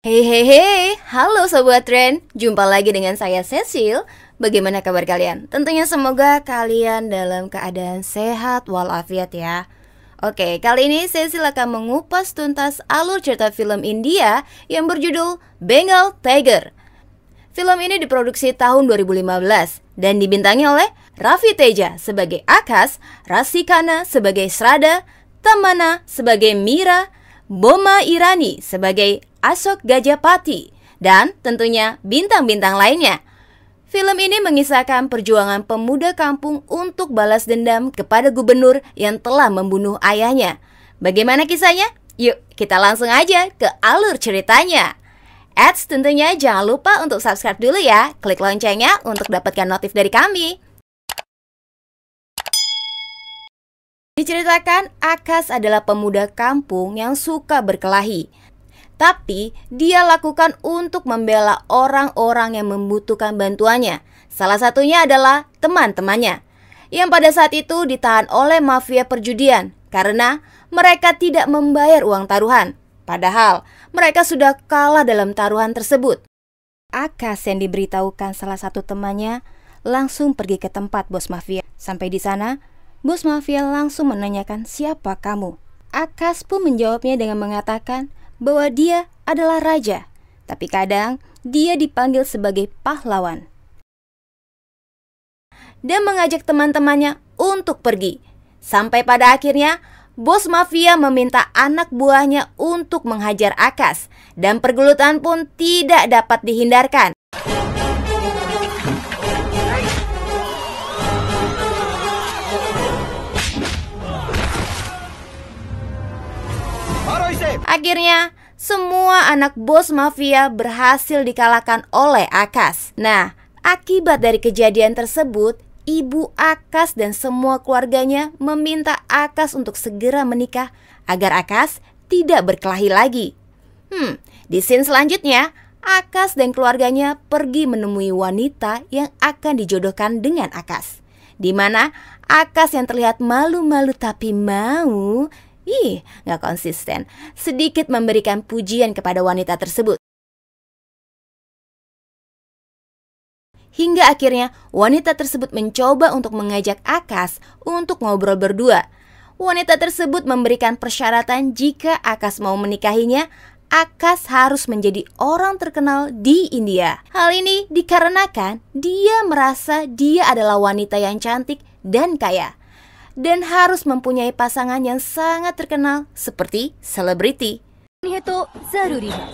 Hey hey hey, halo Sobat Tren, jumpa lagi dengan saya Cecil. Bagaimana kabar kalian? Tentunya semoga kalian dalam keadaan sehat walafiat ya. Oke, kali ini Cecil akan mengupas tuntas alur cerita film India yang berjudul Bengal Tiger. Film ini diproduksi tahun 2015 dan dibintangi oleh Ravi Teja sebagai Akash, Rasikana sebagai Srada, Tamana sebagai Mira, Boma Irani sebagai Ashok Gajapati, dan tentunya bintang-bintang lainnya. Film ini mengisahkan perjuangan pemuda kampung untuk balas dendam kepada gubernur yang telah membunuh ayahnya. Bagaimana kisahnya? Yuk kita langsung aja ke alur ceritanya. Eits, tentunya jangan lupa untuk subscribe dulu ya. Klik loncengnya untuk dapatkan notif dari kami. Diceritakan, Akash adalah pemuda kampung yang suka berkelahi. Tapi dia lakukan untuk membela orang-orang yang membutuhkan bantuannya. Salah satunya adalah teman-temannya yang pada saat itu ditahan oleh mafia perjudian karena mereka tidak membayar uang taruhan. Padahal mereka sudah kalah dalam taruhan tersebut. Akash yang diberitahukan salah satu temannya langsung pergi ke tempat bos mafia. Sampai di sana, bos mafia langsung menanyakan siapa kamu. Akash pun menjawabnya dengan mengatakan bahwa dia adalah raja, tapi kadang dia dipanggil sebagai pahlawan. Dan mengajak teman-temannya untuk pergi. Sampai pada akhirnya, bos mafia meminta anak buahnya untuk menghajar Akash, dan pergelutan pun tidak dapat dihindarkan. Akhirnya, semua anak bos mafia berhasil dikalahkan oleh Akash. Nah, akibat dari kejadian tersebut, ibu Akash dan semua keluarganya meminta Akash untuk segera menikah agar Akash tidak berkelahi lagi. Di scene selanjutnya, Akash dan keluarganya pergi menemui wanita yang akan dijodohkan dengan Akash. Di mana Akash yang terlihat malu-malu tapi mau, gak konsisten, sedikit memberikan pujian kepada wanita tersebut. Hingga akhirnya wanita tersebut mencoba untuk mengajak Akash untuk ngobrol berdua. Wanita tersebut memberikan persyaratan jika Akash mau menikahinya, Akash harus menjadi orang terkenal di India. Hal ini dikarenakan dia merasa dia adalah wanita yang cantik dan kaya, dan harus mempunyai pasangan yang sangat terkenal seperti selebriti. ये तो जरूरी है।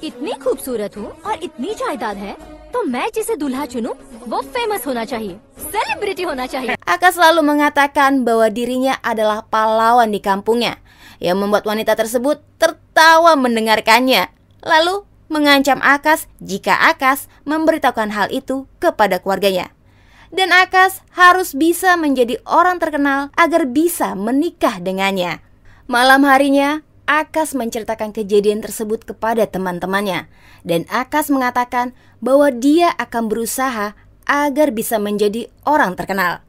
इतनी खूबसूरत हूँ और इतनी जायदाद है, तो मैं जिसे दूल्हा चुनूं वो फेमस होना चाहिए, सेलिब्रिटी होना चाहिए. Akash selalu mengatakan bahwa dirinya adalah pahlawan di kampungnya, yang membuat wanita tersebut tertawa mendengarkannya. Lalu mengancam Akash jika Akash memberitahukan hal itu kepada keluarganya. Dan Akash harus bisa menjadi orang terkenal agar bisa menikah dengannya. Malam harinya, Akash menceritakan kejadian tersebut kepada teman-temannya. Dan Akash mengatakan bahwa dia akan berusaha agar bisa menjadi orang terkenal.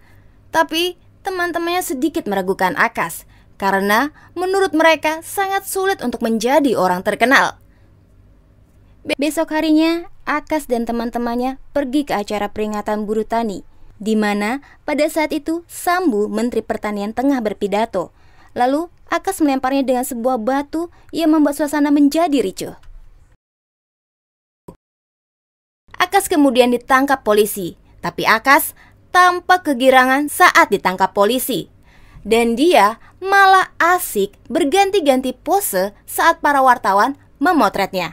Tapi teman-temannya sedikit meragukan Akash, karena menurut mereka sangat sulit untuk menjadi orang terkenal. Besok harinya, Akash dan teman-temannya pergi ke acara peringatan buruh tani, di mana pada saat itu Sambu, Menteri Pertanian, tengah berpidato. Lalu Akash melemparnya dengan sebuah batu yang membuat suasana menjadi ricuh. Akash kemudian ditangkap polisi, tapi Akash tampak kegirangan saat ditangkap polisi. Dan dia malah asik berganti-ganti pose saat para wartawan memotretnya,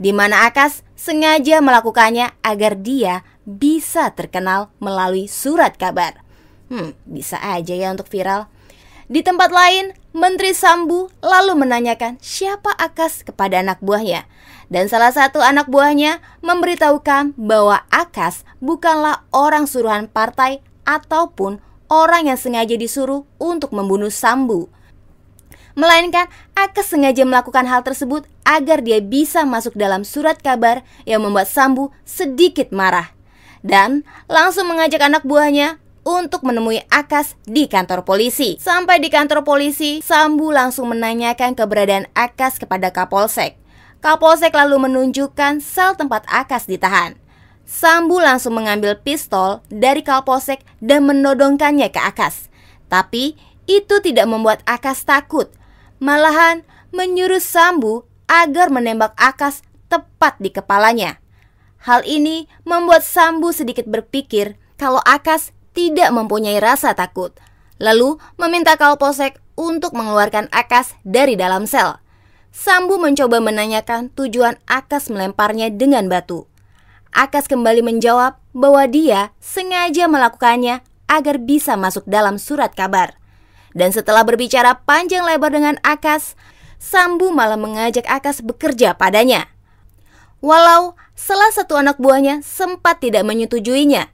di mana Akash sengaja melakukannya agar dia bisa terkenal melalui surat kabar. Bisa aja ya untuk viral. Di tempat lain, Menteri Sambu lalu menanyakan siapa Akash kepada anak buahnya. Dan salah satu anak buahnya memberitahukan bahwa Akash bukanlah orang suruhan partai ataupun orang yang sengaja disuruh untuk membunuh Sambu, melainkan Akash sengaja melakukan hal tersebut agar dia bisa masuk dalam surat kabar yang membuat Sambu sedikit marah, dan langsung mengajak anak buahnya untuk menemui Akash di kantor polisi. Sampai di kantor polisi, Sambu langsung menanyakan keberadaan Akash kepada Kapolsek. Kapolsek lalu menunjukkan sel tempat Akas ditahan. Sambu langsung mengambil pistol dari Kapolsek dan menodongkannya ke Akas. Tapi itu tidak membuat Akas takut. Malahan menyuruh Sambu agar menembak Akas tepat di kepalanya. Hal ini membuat Sambu sedikit berpikir kalau Akas tidak mempunyai rasa takut. Lalu meminta Kapolsek untuk mengeluarkan Akas dari dalam sel. Sambu mencoba menanyakan tujuan Akas melemparnya dengan batu. Akas kembali menjawab bahwa dia sengaja melakukannya agar bisa masuk dalam surat kabar. Dan setelah berbicara panjang lebar dengan Akas, Sambu malah mengajak Akas bekerja padanya. Walau salah satu anak buahnya sempat tidak menyetujuinya.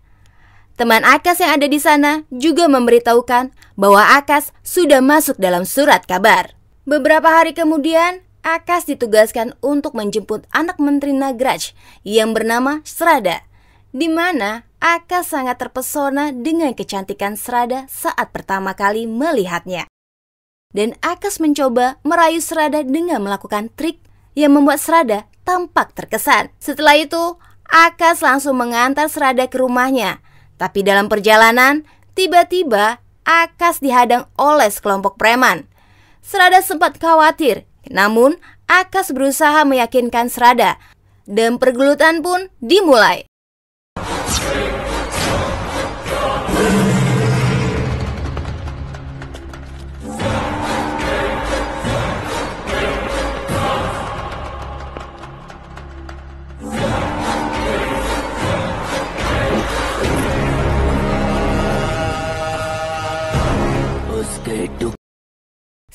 Teman Akas yang ada di sana juga memberitahukan bahwa Akas sudah masuk dalam surat kabar. Beberapa hari kemudian, Akas ditugaskan untuk menjemput anak Menteri Nagraj yang bernama Srada, di mana Akas sangat terpesona dengan kecantikan Srada saat pertama kali melihatnya. Dan Akas mencoba merayu Srada dengan melakukan trik yang membuat Srada tampak terkesan. Setelah itu, Akas langsung mengantar Srada ke rumahnya. Tapi dalam perjalanan, tiba-tiba Akas dihadang oleh sekelompok preman. Srada sempat khawatir. Namun, Akas berusaha meyakinkan Srada dan pergelutan pun dimulai.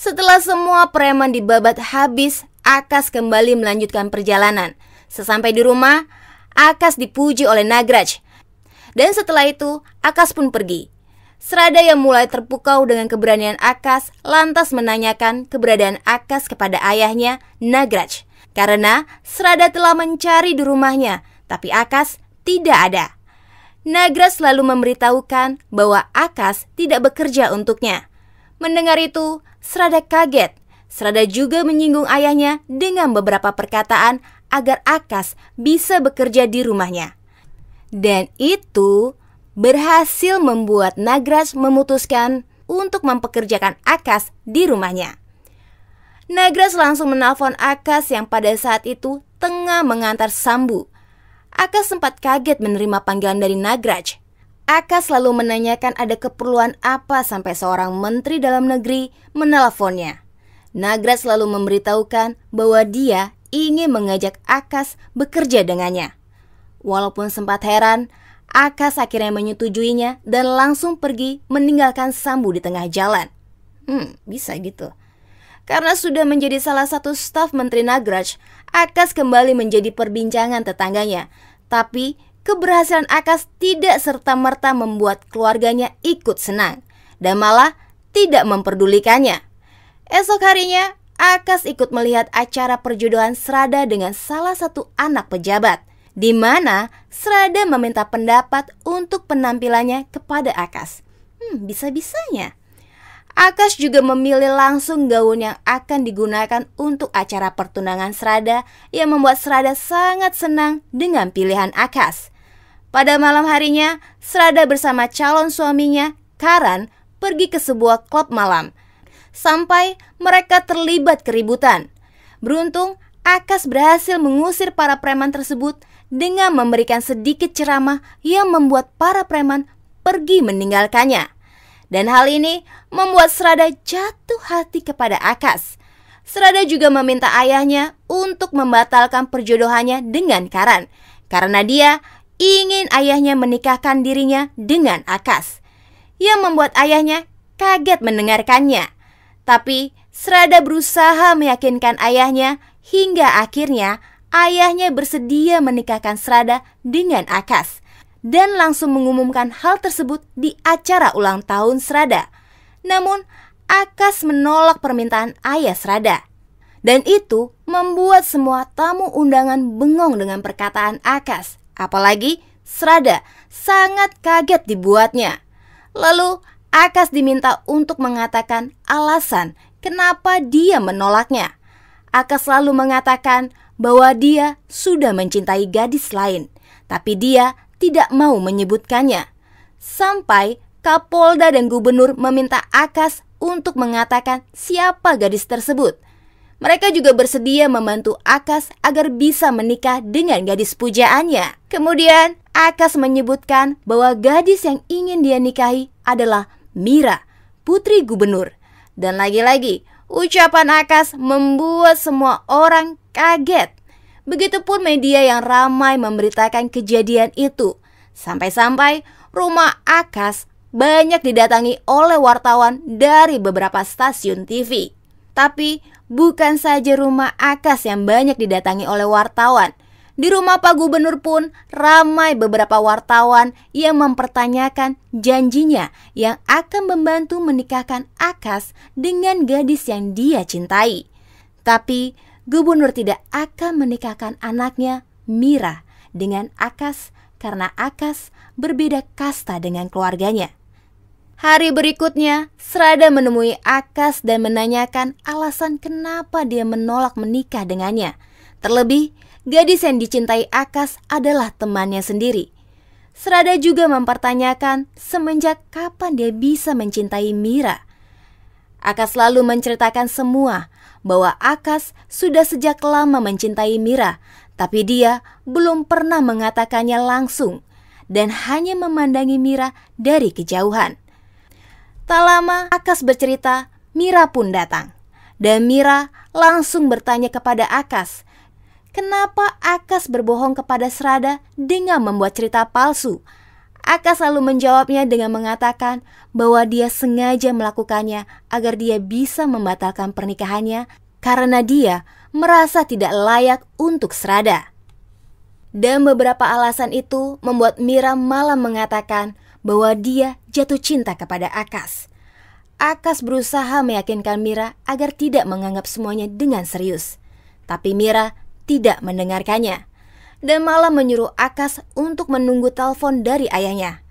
Setelah semua preman dibabat habis, Akas kembali melanjutkan perjalanan. Sesampai di rumah, Akas dipuji oleh Nagraj. Dan setelah itu, Akas pun pergi. Srada yang mulai terpukau dengan keberanian Akas lantas menanyakan keberadaan Akas kepada ayahnya, Nagraj. Karena Srada telah mencari di rumahnya, tapi Akas tidak ada. Nagraj lalu memberitahukan bahwa Akas tidak bekerja untuknya. Mendengar itu, Srada kaget. Srada juga menyinggung ayahnya dengan beberapa perkataan agar Akas bisa bekerja di rumahnya. Dan itu berhasil membuat Nagraj memutuskan untuk mempekerjakan Akas di rumahnya. Nagraj langsung menelpon Akas yang pada saat itu tengah mengantar Sambu. Akas sempat kaget menerima panggilan dari Nagraj. Akas lalu menanyakan ada keperluan apa sampai seorang menteri dalam negeri menelponnya. Nagraj lalu memberitahukan bahwa dia ingin mengajak Akas bekerja dengannya. Walaupun sempat heran, Akas akhirnya menyetujuinya dan langsung pergi meninggalkan Sambu di tengah jalan. Bisa gitu. Karena sudah menjadi salah satu staf Menteri Nagraj, Akas kembali menjadi perbincangan tetangganya. Tapi keberhasilan Akas tidak serta-merta membuat keluarganya ikut senang dan malah tidak memperdulikannya. Esok harinya, Akas ikut melihat acara perjodohan Srada dengan salah satu anak pejabat, di mana Srada meminta pendapat untuk penampilannya kepada Akas. Bisa-bisanya. Akas juga memilih langsung gaun yang akan digunakan untuk acara pertunangan Srada yang membuat Srada sangat senang dengan pilihan Akas. Pada malam harinya, Srada bersama calon suaminya, Karan, pergi ke sebuah klub malam. Sampai mereka terlibat keributan. Beruntung, Akas berhasil mengusir para preman tersebut dengan memberikan sedikit ceramah yang membuat para preman pergi meninggalkannya. Dan hal ini membuat Srada jatuh hati kepada Akas. Srada juga meminta ayahnya untuk membatalkan perjodohannya dengan Karan, karena dia ingin ayahnya menikahkan dirinya dengan Akas. Yang membuat ayahnya kaget mendengarkannya. Tapi Srada berusaha meyakinkan ayahnya hingga akhirnya ayahnya bersedia menikahkan Srada dengan Akas dan langsung mengumumkan hal tersebut di acara ulang tahun Srada. Namun Akas menolak permintaan ayah Srada. Dan itu membuat semua tamu undangan bengong dengan perkataan Akas. Apalagi Srada sangat kaget dibuatnya. Lalu Akas diminta untuk mengatakan alasan kenapa dia menolaknya. Akas selalu mengatakan bahwa dia sudah mencintai gadis lain, tapi dia tidak mau menyebutkannya. Sampai Kapolda dan gubernur meminta Akas untuk mengatakan siapa gadis tersebut. Mereka juga bersedia membantu Akas agar bisa menikah dengan gadis pujaannya. Kemudian Akas menyebutkan bahwa gadis yang ingin dia nikahi adalah Mira, putri gubernur. Dan lagi-lagi, ucapan Akas membuat semua orang kaget. Begitupun media yang ramai memberitakan kejadian itu. Sampai-sampai rumah Akas banyak didatangi oleh wartawan dari beberapa stasiun TV. Tapi bukan saja rumah Akas yang banyak didatangi oleh wartawan. Di rumah Pak Gubernur pun ramai beberapa wartawan yang mempertanyakan janjinya yang akan membantu menikahkan Akas dengan gadis yang dia cintai. Tapi gubernur tidak akan menikahkan anaknya Mira dengan Akas karena Akas berbeda kasta dengan keluarganya. Hari berikutnya, Srada menemui Akas dan menanyakan alasan kenapa dia menolak menikah dengannya. Terlebih, gadis yang dicintai Akas adalah temannya sendiri. Srada juga mempertanyakan semenjak kapan dia bisa mencintai Mira. Akas lalu menceritakan semua bahwa Akas sudah sejak lama mencintai Mira, tapi dia belum pernah mengatakannya langsung dan hanya memandangi Mira dari kejauhan. Tak lama Akas bercerita, Mira pun datang. Dan Mira langsung bertanya kepada Akas, kenapa Akas berbohong kepada Srada dengan membuat cerita palsu? Akas lalu menjawabnya dengan mengatakan bahwa dia sengaja melakukannya agar dia bisa membatalkan pernikahannya karena dia merasa tidak layak untuk Srada. Dan beberapa alasan itu membuat Mira malah mengatakan bahwa dia jatuh cinta kepada Akas. Akas berusaha meyakinkan Mira agar tidak menganggap semuanya dengan serius. Tapi Mira tidak mendengarkannya dan malah menyuruh Akas untuk menunggu telepon dari ayahnya.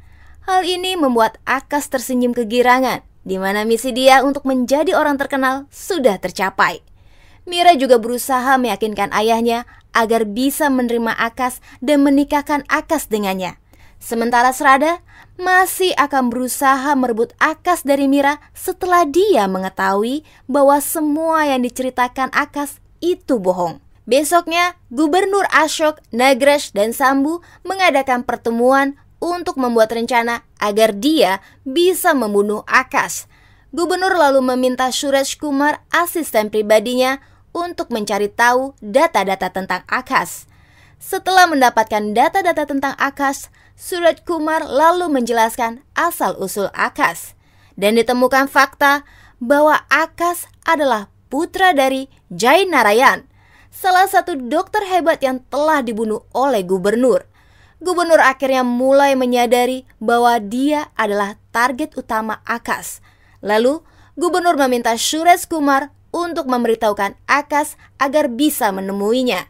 Hal ini membuat Akas tersenyum kegirangan, di mana misi dia untuk menjadi orang terkenal sudah tercapai. Mira juga berusaha meyakinkan ayahnya agar bisa menerima Akas dan menikahkan Akas dengannya. Sementara Srada masih akan berusaha merebut Akas dari Mira setelah dia mengetahui bahwa semua yang diceritakan Akas itu bohong. Besoknya, Gubernur Ashok, Nagraj, dan Sambu mengadakan pertemuan untuk membuat rencana agar dia bisa membunuh Akas. Gubernur lalu meminta Suraj Kumar, asisten pribadinya, untuk mencari tahu data-data tentang Akas. Setelah mendapatkan data-data tentang Akas, Suraj Kumar lalu menjelaskan asal-usul Akas. Dan ditemukan fakta bahwa Akas adalah putra dari Jai Narayan, salah satu dokter hebat yang telah dibunuh oleh gubernur. Gubernur akhirnya mulai menyadari bahwa dia adalah target utama Akas. Lalu, gubernur meminta Suraj Kumar untuk memberitahukan Akas agar bisa menemuinya.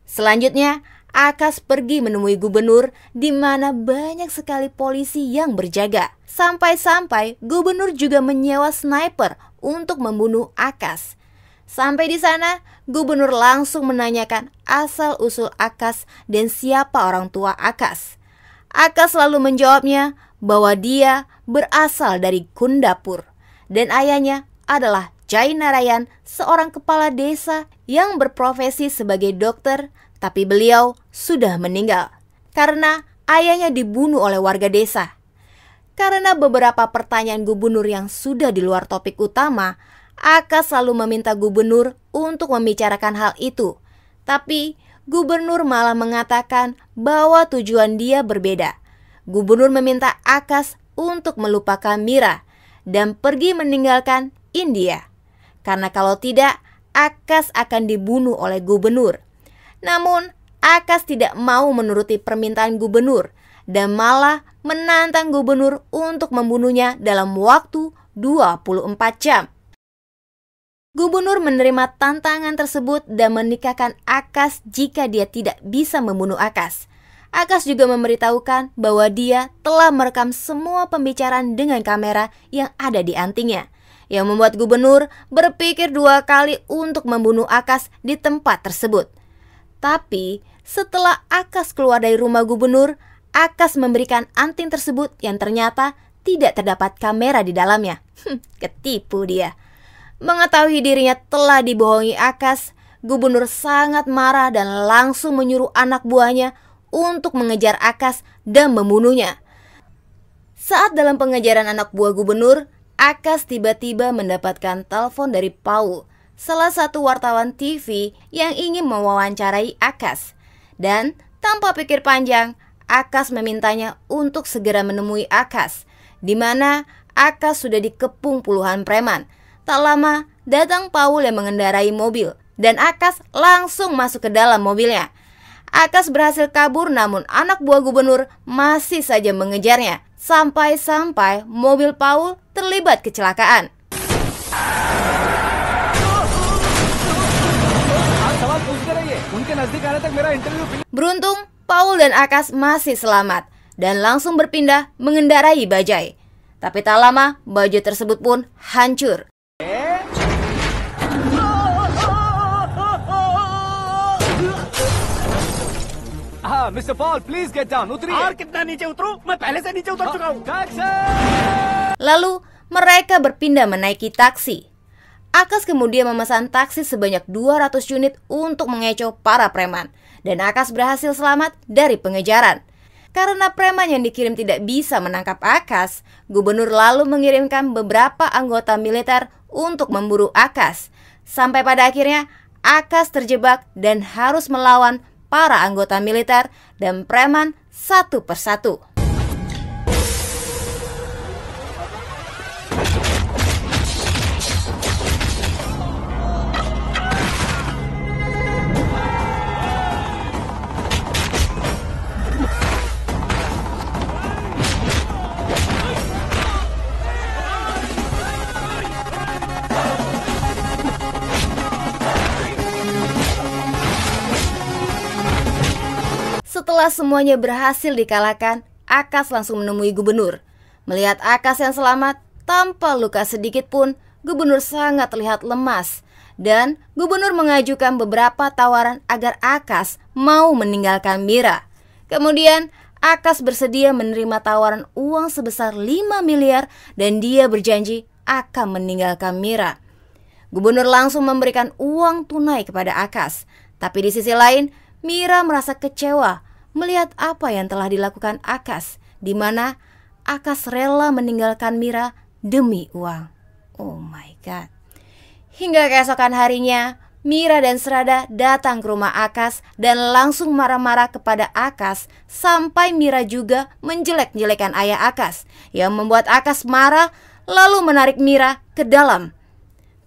Selanjutnya, Akas pergi menemui gubernur di mana banyak sekali polisi yang berjaga. Sampai-sampai gubernur juga menyewa sniper untuk membunuh Akas. Sampai di sana, gubernur langsung menanyakan asal-usul Akas dan siapa orang tua Akas. Akas lalu menjawabnya bahwa dia berasal dari Kundapur dan ayahnya adalah Jai Narayan, seorang kepala desa yang berprofesi sebagai dokter, tapi beliau sudah meninggal karena ayahnya dibunuh oleh warga desa. Karena beberapa pertanyaan gubernur yang sudah di luar topik utama, Akas selalu meminta gubernur untuk membicarakan hal itu. Tapi gubernur malah mengatakan bahwa tujuan dia berbeda. Gubernur meminta Akas untuk melupakan Mira dan pergi meninggalkan India. Karena kalau tidak, Akas akan dibunuh oleh gubernur. Namun, Akas tidak mau menuruti permintaan gubernur dan malah menantang gubernur untuk membunuhnya dalam waktu 24 jam. Gubernur menerima tantangan tersebut dan menikahkan Akas jika dia tidak bisa membunuh Akas. Akas juga memberitahukan bahwa dia telah merekam semua pembicaraan dengan kamera yang ada di antingnya, yang membuat gubernur berpikir 2 kali untuk membunuh Akas di tempat tersebut. Tapi setelah Akas keluar dari rumah gubernur, Akas memberikan anting tersebut yang ternyata tidak terdapat kamera di dalamnya. Ketipu dia. Mengetahui dirinya telah dibohongi Akas, gubernur sangat marah dan langsung menyuruh anak buahnya untuk mengejar Akas dan membunuhnya. Saat dalam pengejaran anak buah gubernur, Akas tiba-tiba mendapatkan telepon dari Paul, salah satu wartawan TV yang ingin mewawancarai Akas. Dan tanpa pikir panjang, Akas memintanya untuk segera menemui Akas, di mana Akas sudah dikepung puluhan preman. Tak lama, datang Paul yang mengendarai mobil, dan Akas langsung masuk ke dalam mobilnya. Akas berhasil kabur, namun anak buah gubernur masih saja mengejarnya, sampai-sampai mobil Paul terlibat kecelakaan. Beruntung, Paul dan Akas masih selamat dan langsung berpindah mengendarai bajai. Tapi tak lama, bajai tersebut pun hancur. Mr. Paul, please get down. Utri. और कितना नीचे उतरूं? मैं पहले से नीचे उतर चुका हूँ। Lalu mereka berpindah menaiki taksi. Akas kemudian memesan taksi sebanyak 200 unit untuk mengecoh para preman, dan Akas berhasil selamat dari pengejaran. Karena preman yang dikirim tidak bisa menangkap Akas, gubernur lalu mengirimkan beberapa anggota militer untuk memburu Akas. Sampai pada akhirnya Akas terjebak dan harus melawan para anggota militer dan preman satu persatu. Setelah semuanya berhasil dikalahkan, Akas langsung menemui gubernur. Melihat Akas yang selamat tanpa luka sedikit pun, gubernur sangat terlihat lemas. Dan gubernur mengajukan beberapa tawaran agar Akas mau meninggalkan Mira. Kemudian Akas bersedia menerima tawaran uang sebesar 5 miliar dan dia berjanji akan meninggalkan Mira. Gubernur langsung memberikan uang tunai kepada Akas. Tapi di sisi lain, Mira merasa kecewa melihat apa yang telah dilakukan Akas, di mana Akas rela meninggalkan Mira demi uang. Oh my god. Hingga keesokan harinya, Mira dan Srada datang ke rumah Akas dan langsung marah-marah kepada Akas, sampai Mira juga menjelek-jelekan ayah Akas, yang membuat Akas marah lalu menarik Mira ke dalam.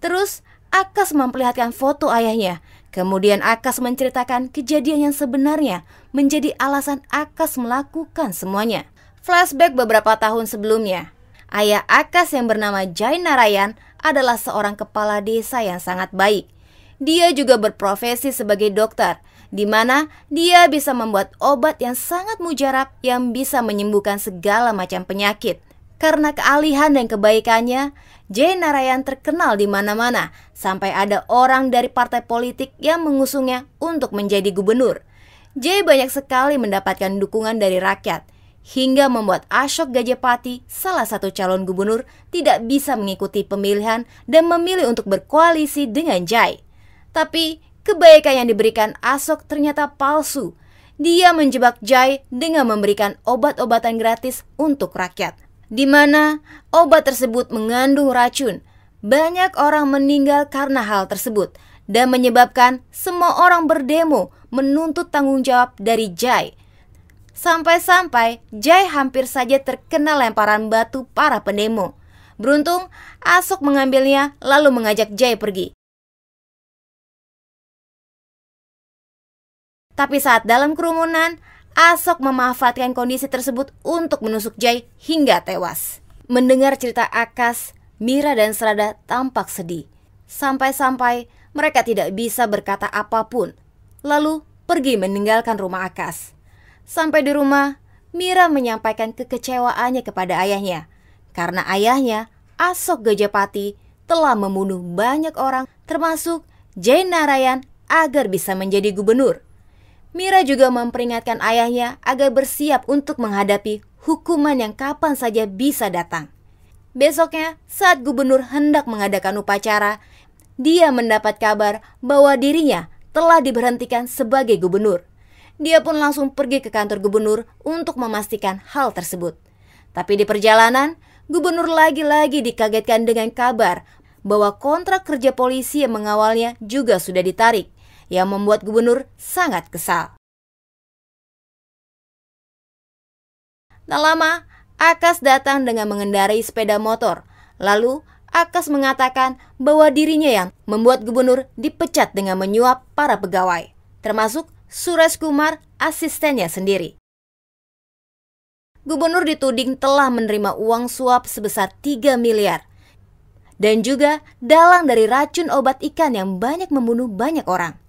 Terus Akas memperlihatkan foto ayahnya. Kemudian Akas menceritakan kejadian yang sebenarnya menjadi alasan Akas melakukan semuanya. Flashback beberapa tahun sebelumnya. Ayah Akas yang bernama Jai Narayan adalah seorang kepala desa yang sangat baik. Dia juga berprofesi sebagai dokter, di mana dia bisa membuat obat yang sangat mujarab yang bisa menyembuhkan segala macam penyakit. Karena keahlian dan kebaikannya, Jai Narayan terkenal di mana-mana, sampai ada orang dari partai politik yang mengusungnya untuk menjadi gubernur. Jai banyak sekali mendapatkan dukungan dari rakyat, hingga membuat Ashok Gajapati, salah satu calon gubernur, tidak bisa mengikuti pemilihan dan memilih untuk berkoalisi dengan Jai. Tapi kebaikan yang diberikan Ashok ternyata palsu. Dia menjebak Jai dengan memberikan obat-obatan gratis untuk rakyat, di mana obat tersebut mengandung racun. Banyak orang meninggal karena hal tersebut dan menyebabkan semua orang berdemo menuntut tanggung jawab dari Jai. Sampai-sampai Jai hampir saja terkena lemparan batu para pendemo. Beruntung, Ashok mengambilnya lalu mengajak Jai pergi. Tapi saat dalam kerumunan, Ashok memanfaatkan kondisi tersebut untuk menusuk Jai hingga tewas. Mendengar cerita Akas, Mira dan Srada tampak sedih. Sampai-sampai mereka tidak bisa berkata apapun, lalu pergi meninggalkan rumah Akas. Sampai di rumah, Mira menyampaikan kekecewaannya kepada ayahnya, karena ayahnya, Ashok Gajapati, telah membunuh banyak orang termasuk Jai Narayan agar bisa menjadi gubernur. Mira juga memperingatkan ayahnya agar bersiap untuk menghadapi hukuman yang kapan saja bisa datang. Besoknya, saat gubernur hendak mengadakan upacara, dia mendapat kabar bahwa dirinya telah diberhentikan sebagai gubernur. Dia pun langsung pergi ke kantor gubernur untuk memastikan hal tersebut. Tapi di perjalanan, gubernur lagi-lagi dikagetkan dengan kabar bahwa kontrak kerja polisi yang mengawalnya juga sudah ditarik, yang membuat gubernur sangat kesal. Tak lama, Akas datang dengan mengendarai sepeda motor. Lalu, Akas mengatakan bahwa dirinya yang membuat gubernur dipecat dengan menyuap para pegawai, termasuk Suresh Kumar, asistennya sendiri. Gubernur dituding telah menerima uang suap sebesar 3 miliar dan juga dalang dari racun obat ikan yang banyak membunuh banyak orang.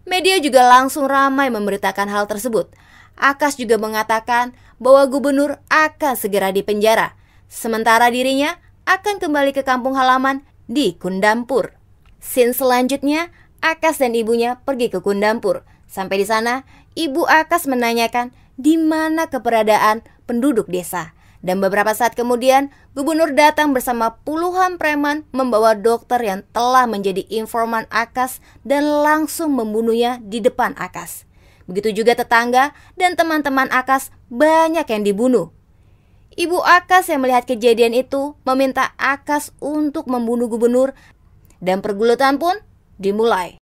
Media juga langsung ramai memberitakan hal tersebut. Akas juga mengatakan bahwa gubernur akan segera dipenjara, sementara dirinya akan kembali ke kampung halaman di Kundampur. Scene selanjutnya, Akas dan ibunya pergi ke Kundampur. Sampai di sana, ibu Akas menanyakan di mana keberadaan penduduk desa. Dan beberapa saat kemudian, gubernur datang bersama puluhan preman membawa dokter yang telah menjadi informan Akas dan langsung membunuhnya di depan Akas. Begitu juga tetangga dan teman-teman Akas banyak yang dibunuh. Ibu Akas yang melihat kejadian itu meminta Akas untuk membunuh gubernur dan pergulutan pun dimulai.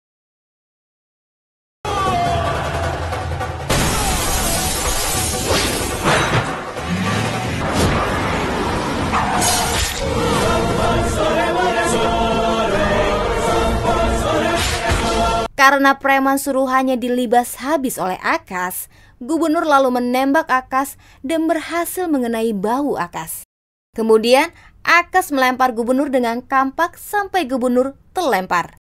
Karena preman suruhannya dilibas habis oleh Akas, gubernur lalu menembak Akas dan berhasil mengenai bahu Akas. Kemudian, Akas melempar gubernur dengan kampak sampai gubernur terlempar.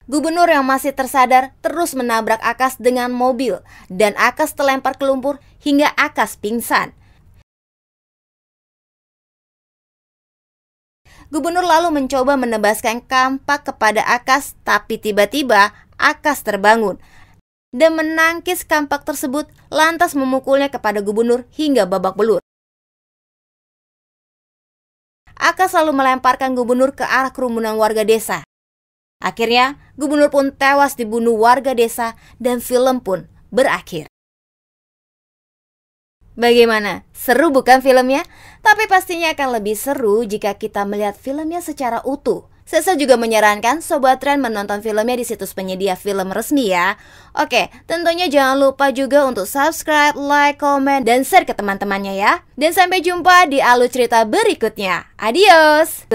Gubernur yang masih tersadar terus menabrak Akas dengan mobil dan Akas terlempar ke lumpur hingga Akas pingsan. Gubernur lalu mencoba menebaskan kampak kepada Akas, tapi tiba-tiba Akas terbangun dan menangkis kampak tersebut lantas memukulnya kepada gubernur hingga babak belur. Akas lalu melemparkan gubernur ke arah kerumunan warga desa. Akhirnya, gubernur pun tewas dibunuh warga desa dan film pun berakhir. Bagaimana? Seru bukan filmnya? Tapi pastinya akan lebih seru jika kita melihat filmnya secara utuh. Sesa juga menyarankan Sobat Tren menonton filmnya di situs penyedia film resmi ya. Oke, tentunya jangan lupa juga untuk subscribe, like, komen, dan share ke teman-temannya ya. Dan sampai jumpa di alur cerita berikutnya. Adios!